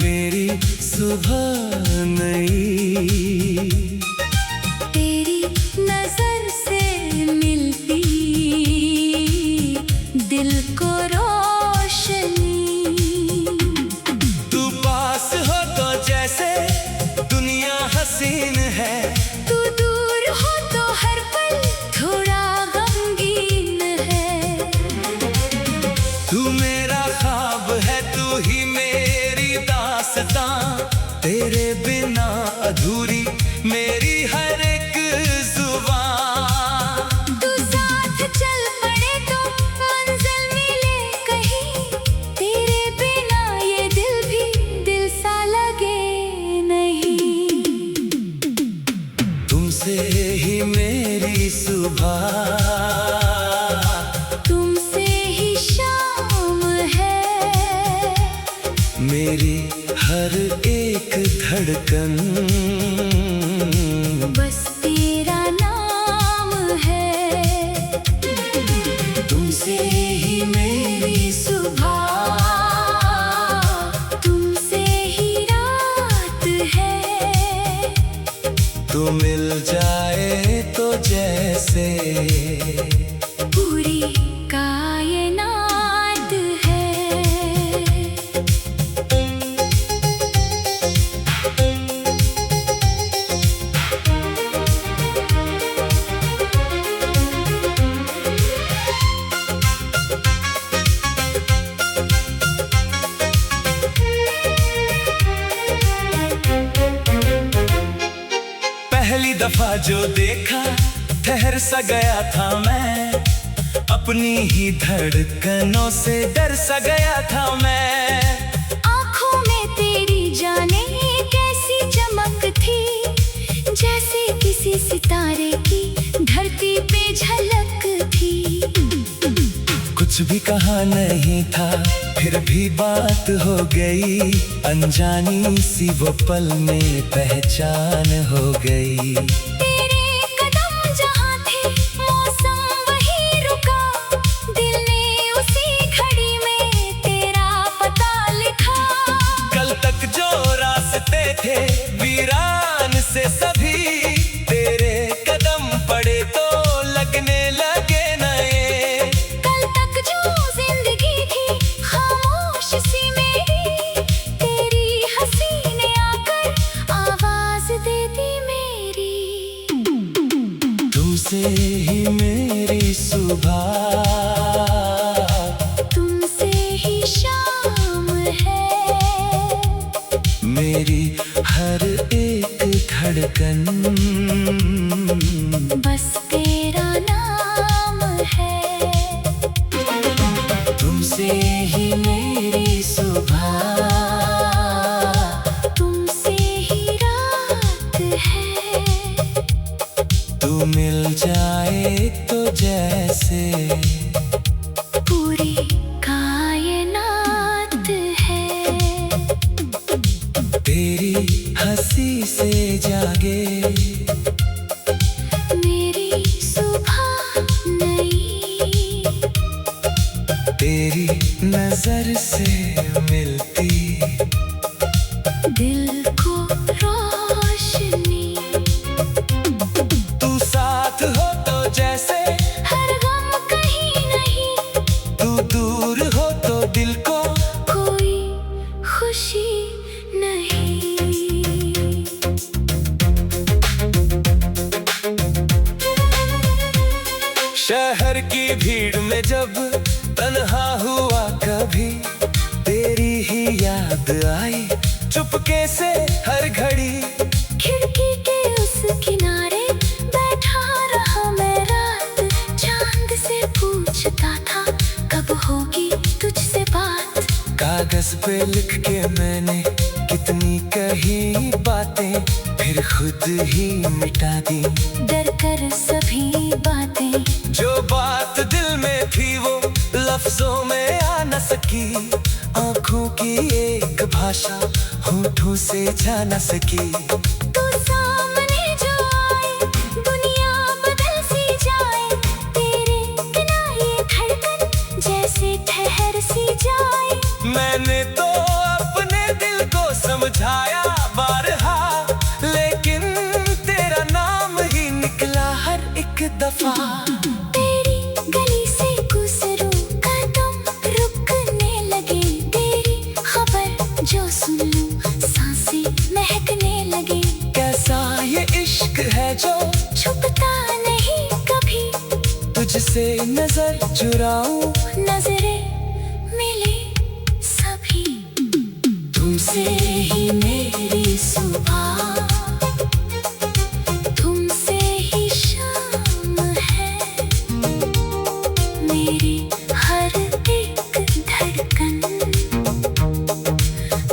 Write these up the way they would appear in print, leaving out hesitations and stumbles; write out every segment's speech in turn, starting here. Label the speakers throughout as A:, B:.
A: मेरी सुबह नई।
B: तेरी नजर से मिलती दिल को रोशनी।
A: तू पास हो तो जैसे दुनिया हसीन है,
B: तू दूर हो तो हर पल थोड़ा गमगीन है।
A: तू मेरा ख्वाब है, तू ही मेरी दास्तां, तेरे बिना अधूरी मेरी हर एक जुबान।
B: तू साथ चल पड़े तो मंजिल मिले कहीं, तेरे बिना ये दिल भी दिल सा लगे नहीं।
A: तुमसे ही मेरी सुबह,
B: तुमसे ही शाम है।
A: मेरी हर एक धड़कन
B: बस तेरा नाम है।
A: तुमसे ही मेरी
B: सुबह, तुमसे ही रात है।
A: तो मिल जाए तो जैसे
B: पूरी कायनात है।
A: पहली दफा जो देखा ठहर सा गया था मैं, अपनी ही धड़कनों से डर सा गया था मैं।
B: आँखों में तेरी जाने कैसी चमक थी, जैसे किसी सितारे की धरती पे झलक थी।
A: कुछ भी कहा नहीं था, फिर भी बात हो गई, अनजानी सी वो पल में पहचान हो गई।
B: तेरे कदम जहाँ थे मौसम वहीं रुका, दिल ने उसी घड़ी में तेरा पता लिखा।
A: कल तक जो रास्ते थे वीरान से सभी, तेरे कदम पड़े तो लगने लगे नए।
B: कल तक जो जिंदगी थी खामोश सी मेरी, तेरी हंसी ने आकर आवाज दे दी मेरी।
A: तुमसे ही मेरी सुबह,
B: तुमसे ही शाम है।
A: मेरी हर एक धड़कन
B: बस तेरा नाम है।
A: तुमसे ही मेरी सुबह,
B: तुमसे ही रात है।
A: तू मिल जाए तो जैसे
B: पूरी कायनात है।
A: तेरी हंसी से जागे
B: मेरी सुबह नई।
A: तेरी नजर से मिलती
B: दिल को रोशनी।
A: तू साथ हो तो जैसे
B: हर गम कहीं नहीं,
A: तू दूर हो तो दिल को
B: कोई खुशी नहीं।
A: शहर की भीड़ में जब तन्हा हुआ कभी, तेरी ही याद आई चुपके से हर घड़ी।
B: खिड़की के उस किनारे बैठा रहा मैं रात, चांद से पूछता था कब होगी तुझसे बात।
A: कागज पे लिख के मैंने कितनी कही बातें, फिर खुद ही मिटा दी
B: डर कर सभी बातें।
A: जो बात दिल में थी वो लफ्जों में आ न सकी, आंखों की एक भाषा होठों से जा न सकी।
B: तू सामने जो आए दुनिया बदल सी जाए, तेरे बिना ये धड़कन जैसे ठहर सी जाए।
A: मैं मैंने तो अपने दिल को समझाया बारहा, लेकिन तेरा नाम ही निकला हर एक दफा।
B: तेरी गली से गुजरूं कदम रुकने लगे, तेरी खबर जो सुन लूं सांसें महकने लगे।
A: कैसा ये इश्क है जो
B: छुपता नहीं कभी,
A: तुझसे नजर चुराऊं
B: नजरें मिले सभी। तुमसे ही मेरी सुबह, तुमसे ही शाम है, मेरी हर एक धड़कन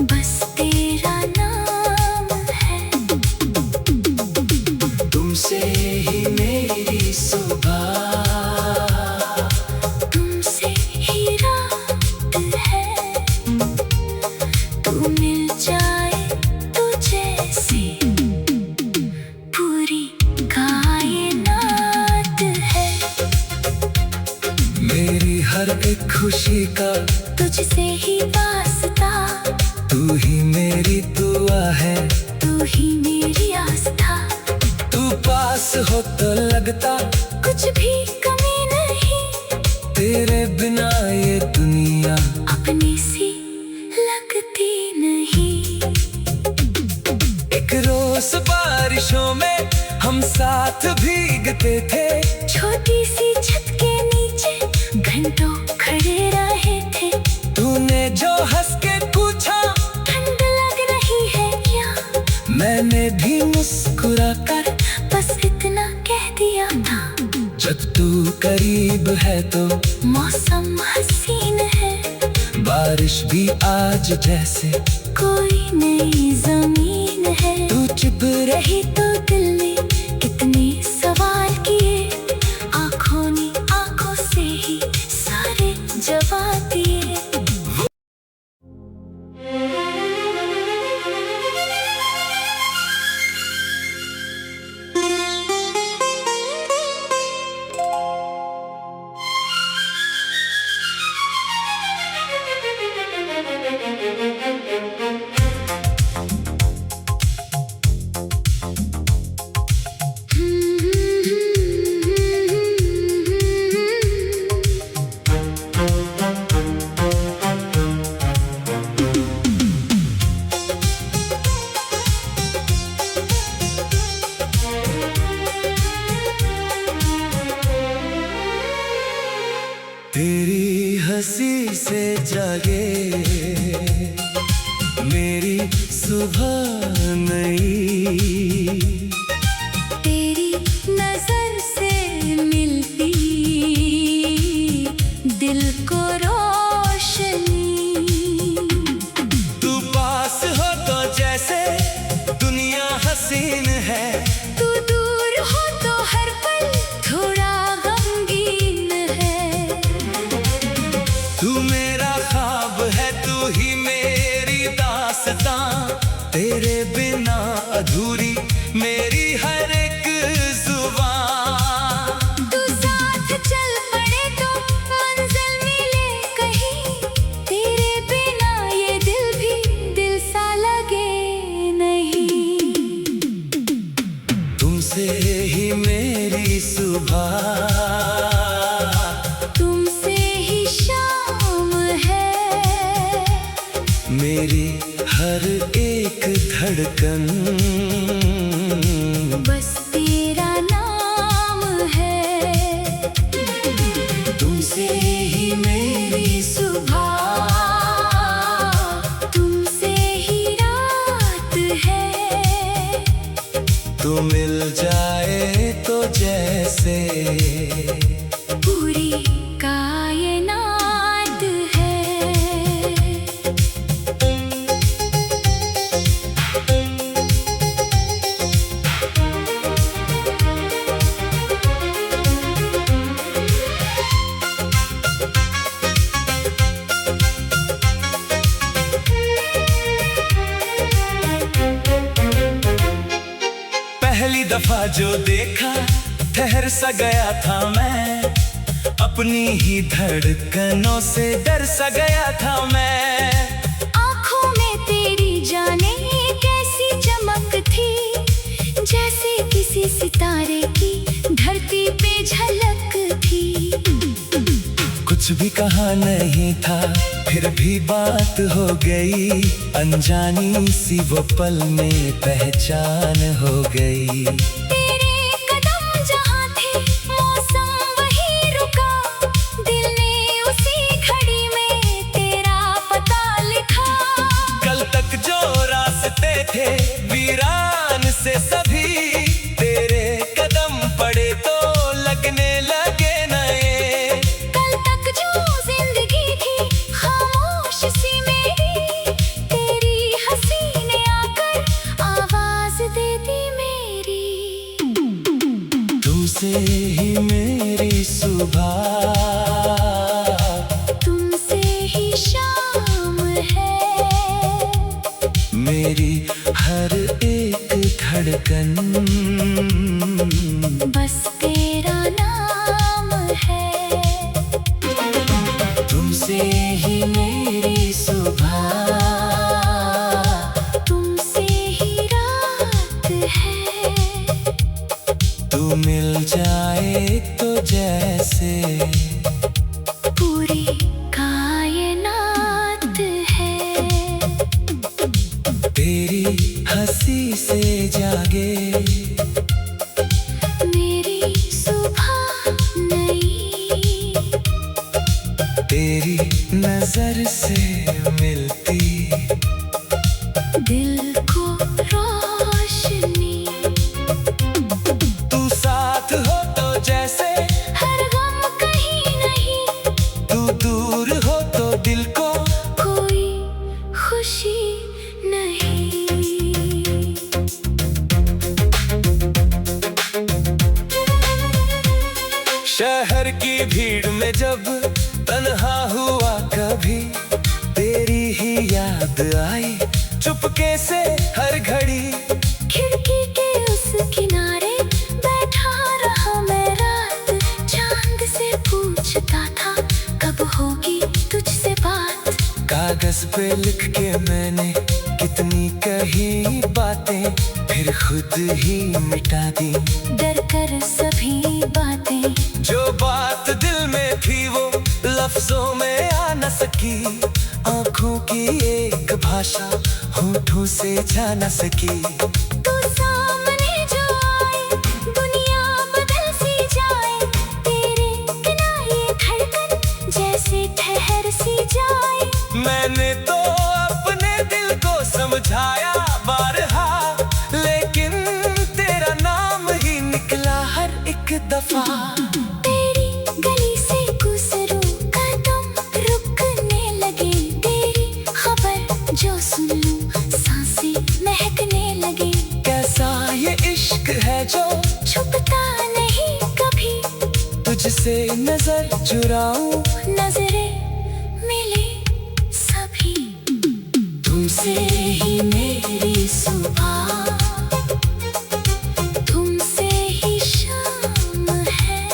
B: बस तेरा नाम है।
A: तुमसे ही मेरी सुबह,
B: तुमसे ही रात है, तू मिल जाए तो जैसे पूरी कायनात है।
A: मेरी हर एक खुशी का
B: तुझसे ही वास्ता,
A: तू ही मेरी दुआ है,
B: तू ही मेरी आस्था।
A: तू पास हो तो लगता
B: कुछ भी कमी नहीं,
A: तेरे बिना ये दुनिया
B: अपनी सी लगती नहीं।
A: एक रोज बारिशों में हम साथ भीगते थे,
B: छोटी सी छत के नीचे घंटों खड़े रहे थे।
A: तूने जो हंस के पूछा
B: ठंड लग रही है क्या,
A: मैंने भी मुस्कुरा कर
B: बस इतना कह दिया था।
A: जब तू करीब है तो
B: मौसम हसीन है,
A: बारिश भी आज जैसे
B: कोई नई जमीन है।
A: तू चुप
B: रही तो दिल ने कितने सवाल किए, आंखों ने आंखों से ही सारे जवाब दिए।
A: तेरी हंसी से जागे मेरी सुबह नई,
B: तेरी नजर से मिलती दिल को रोशनी।
A: तू पास हो तो जैसे दुनिया हसीन है,
B: तू दूर हो तो हर पल थोड़ा गमगीन है।
A: तू मेरा ख्वाब है, तू ही मेरी दास्तां, तेरे बिना अधूरी मेरी हर एक जुबान।
B: तू साथ चल पड़े तो मंजिल मिले कहीं, तेरे बिना ये दिल भी दिल सा लगे नहीं।
A: तुमसे ही मेरी सुबह,
B: तुमसे ही शाम है,
A: मेरी हर एक धड़कन
B: बस तेरा नाम है।
A: तुमसे ही मेरी
B: सुबह, तुमसे ही रात है,
A: तू मिल जाए तो जैसे
B: पूरी कायनात है।
A: पहली दफा जो देखा ठहर सा गया था मैं, अपनी ही धड़कनों से डर सा गया था मैं। कहा नहीं था, फिर भी बात हो गई। अनजानी सी वो पल में पहचान हो गई।
B: तेरे कदम जहाँ थे मौसम वहीं रुका, दिल ने उसी घड़ी में तेरा पता लिखा।
A: कल तक जो रास्ते थे वीरान से सभी, तेरे कदम पड़े तो लगने लगे नए।
B: कल तक जो जिंदगी थी खामोश सी मेरी, तेरी हंसी ने आकर आवाज दे दी मेरी।
A: तुमसे ही मेरी सुबह,
B: तुमसे ही शाम है,
A: मेरी हर एक धड़कन
B: बस तेरा नाम है।
A: तुमसे ही मेरी सुबह,
B: तुमसे ही रात है,
A: तू मिल जाए तो जैसे
B: पूरी कायनात है।
A: तेरी हंसी से जागे
B: मेरी सुबह नई,
A: तेरी नजर से मिलती
B: दिल को रोशनी।
A: तू साथ हो तो जैसे
B: हर गम कहीं नहीं,
A: तू दूर हो तो दिल को
B: कोई खुशी नहीं।
A: शहर की भीड़ में जब तन्हा हुआ कभी, तेरी ही याद आई चुपके से हर घड़ी।
B: खिड़की के उस किनारे बैठा रहा मैं रात, चांद से पूछता था कब होगी तुझसे बात।
A: कागज पे लिख के मैंने कितनी कही बातें, फिर खुद ही मिटा दी
B: डर कर सभी बातें।
A: जो बात दिल में थी वो लफ्जों में आ न सकी। आंखों की एक भाषा होठों से जा न सकी।
B: तू सामने जो आए दुनिया बदल सी जाए, तेरे बिना ये धड़कन जैसे ठहर सी जाए।
A: मैंने तो अपने दिल को समझाया बारहा, लेकिन तेरा नाम ही निकला हर एक दफा।
B: तेरी गली से गुजरूं कदम रुकने लगे, तेरी खबर जो सुन लूं सांसें महकने लगे।
A: कैसा ये इश्क है जो
B: छुपता नहीं कभी,
A: तुझसे नजर चुराऊं
B: नजरें मिले सभी। तुमसे ही मेरी सुबह, तुमसे ही शाम है,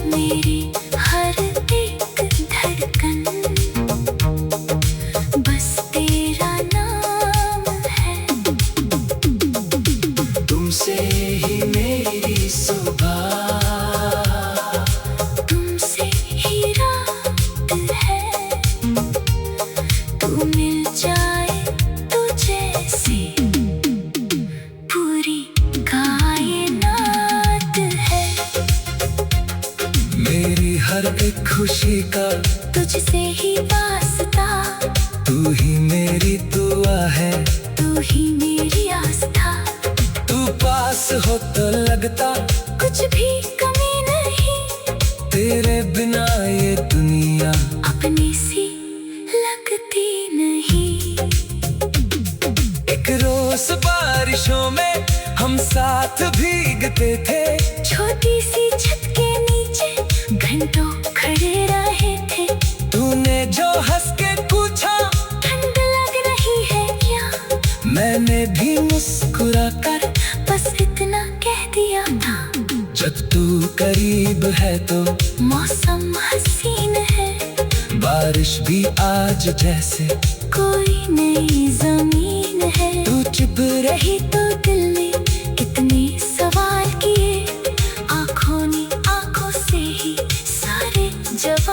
B: मेरी हर एक धड़कन बस तेरा नाम है।
A: तुमसे ही मेरी सुबह,
B: तुमसे ही रात है, तू मिल जाए तो जैसे पूरी कायनात है।
A: मेरी हर एक खुशी का
B: तुझसे ही वास्ता,
A: तू ही मेरी दुआ है।
B: तू ही मेरी आस्था,
A: तू पास हो तो लगता
B: कुछ भी कमी नहीं।
A: तेरे बिना ये दुनिया
B: अपनी सी लगती नहीं।
A: एक रोज बारिशों में हम साथ भीगते थे,
B: छोटी सी छत के नीचे घंटों खड़े रहे थे।
A: तूने जो हंस के पूछा
B: ठंड लग रही है क्या,
A: मैंने भी मुस्कुरा कर
B: बस इतना कह दिया था।
A: जब तू करीब है तो
B: मौसम हसीन है,
A: बारिश भी आज जैसे
B: कोई नई जमीन है।
A: तू चुप
B: रही तो दिल ने कितने सवाल किए, आंखों ने आंखों से ही सारे जवाब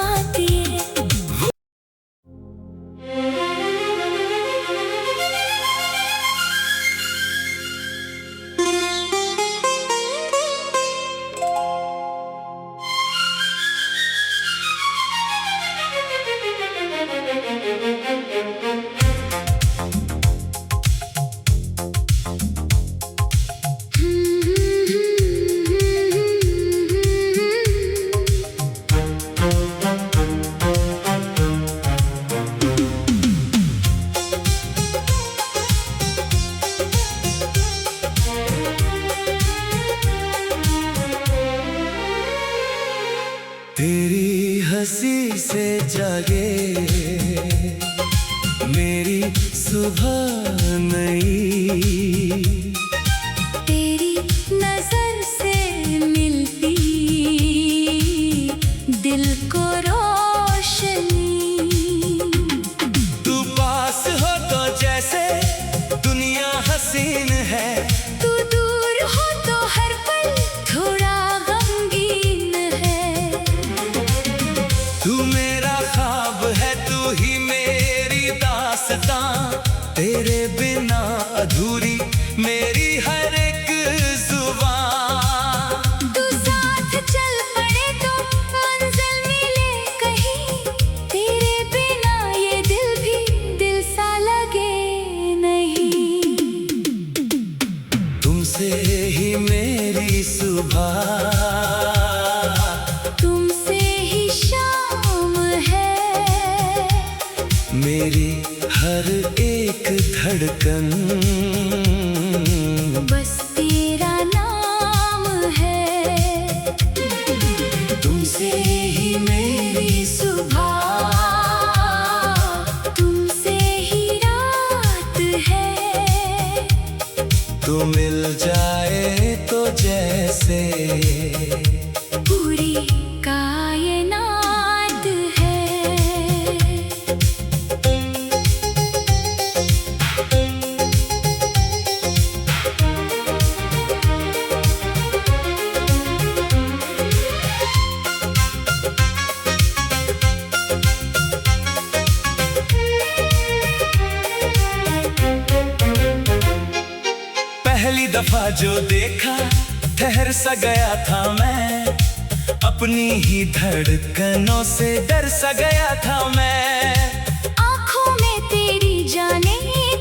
A: सुबह नई।
B: तेरी नजर से मिलती दिल को रोशनी।
A: तू पास हो तो जैसे दुनिया हसीन है,
B: तू दूर हो तो हर पल थोड़ा गमगीन है।
A: तू मेरा ख्वाब है, तू ही मेरी दास्तां, तेरे बिना अधूरी मेरी हर एक जुबान।
B: तू साथ चल पड़े तो मंजिल मिले कहीं, तेरे बिना ये दिल भी दिल सा लगे नहीं।
A: तुमसे ही मेरी सुबह,
B: तुमसे ही शाम है।
A: मेरी हर एक धड़कन
B: बस तेरा नाम है।
A: तुमसे ही मेरी सुबह,
B: तुमसे ही रात है।
A: तू मिल जाए तो जैसे
B: पूरी कायनात है।
A: पहली दफा जो देखा ठहर सा गया था मैं, अपनी ही धड़कनों से डर सा गया था मैं।
B: आँखों में तेरी जाने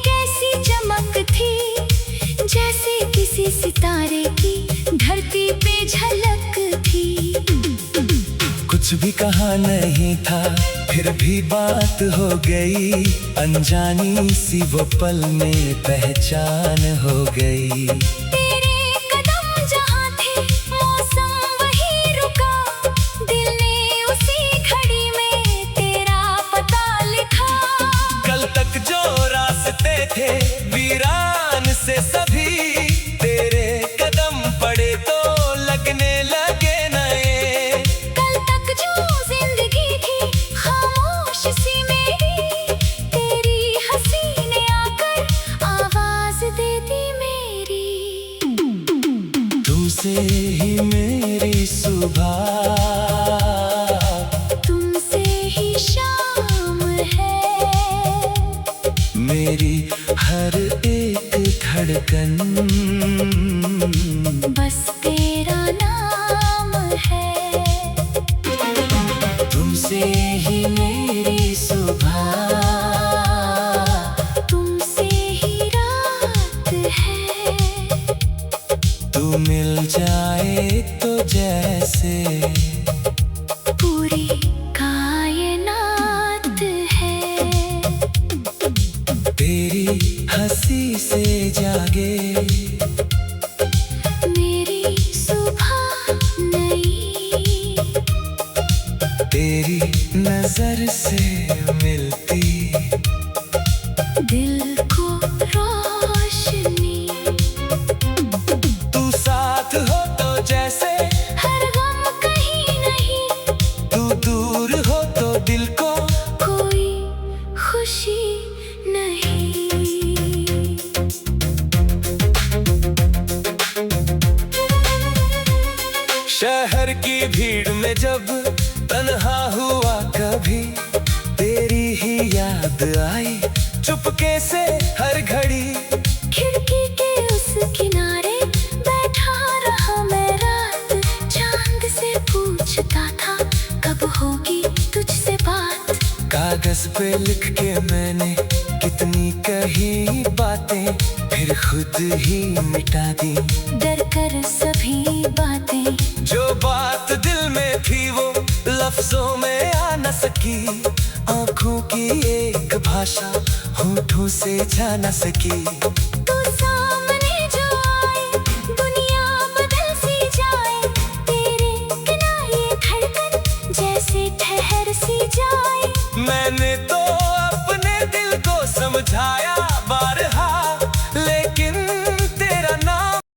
B: कैसी चमक थी, जैसे किसी सितारे की धरती पे झलक थी।
A: कुछ भी कहा नहीं था, फिर भी बात हो गई, अनजानी सी वो पल में पहचान हो गई।
B: तेरे कदम जहाँ थे मौसम वहीं रुका, दिल ने उसी घड़ी में तेरा पता लिखा।
A: कल तक जो रास्ते थे वीरान से सभी, तेरे कदम पड़े तो लगने लगे नए।
B: कल तक जो जिंदगी थी खामोश सी मेरी, तेरी हंसी ने आकर आवाज दे दी मेरी।
A: तुमसे ही मेरी सुबह,
B: तुमसे ही शाम है।
A: मेरी हर एक धड़कन
B: बस तेरा नाम है।
A: तुमसे ही मेरी सुबह,
B: तुमसे ही रात है।
A: तू मिल जाए तो जैसे
B: पूरी कायनात है।
A: तेरी हंसी से जागे
B: मेरी सुबह नई।
A: तेरी नजर से मिलती
B: दिल को रोशनी।
A: तू साथ हो तो जैसे
B: हर गम कहीं नहीं,
A: तू दूर हो तो दिल को
B: कोई खुशी नहीं।
A: शहर की भीड़ में जब तन्हा हुआ कभी, तेरी ही याद आई चुपके से हर घड़ी।
B: खिड़की के उस किनारे बैठा रहा मैं रात, चांद से पूछता था कब होगी तुझसे बात।
A: कागज पे लिख के मैंने कितनी कही बातें, फिर खुद ही मिटा दी
B: डर कर सभी बातें।
A: जो बात दिल में थी वो लफ्जों में आ न सकी, आंखों की एक भाषा होठों से जा न सकी।
B: तू सामने जो आए दुनिया बदल सी जाए, तेरे बिना ये धड़कन जैसे ठहर सी जाए।
A: मैंने तो अपने दिल को समझाया,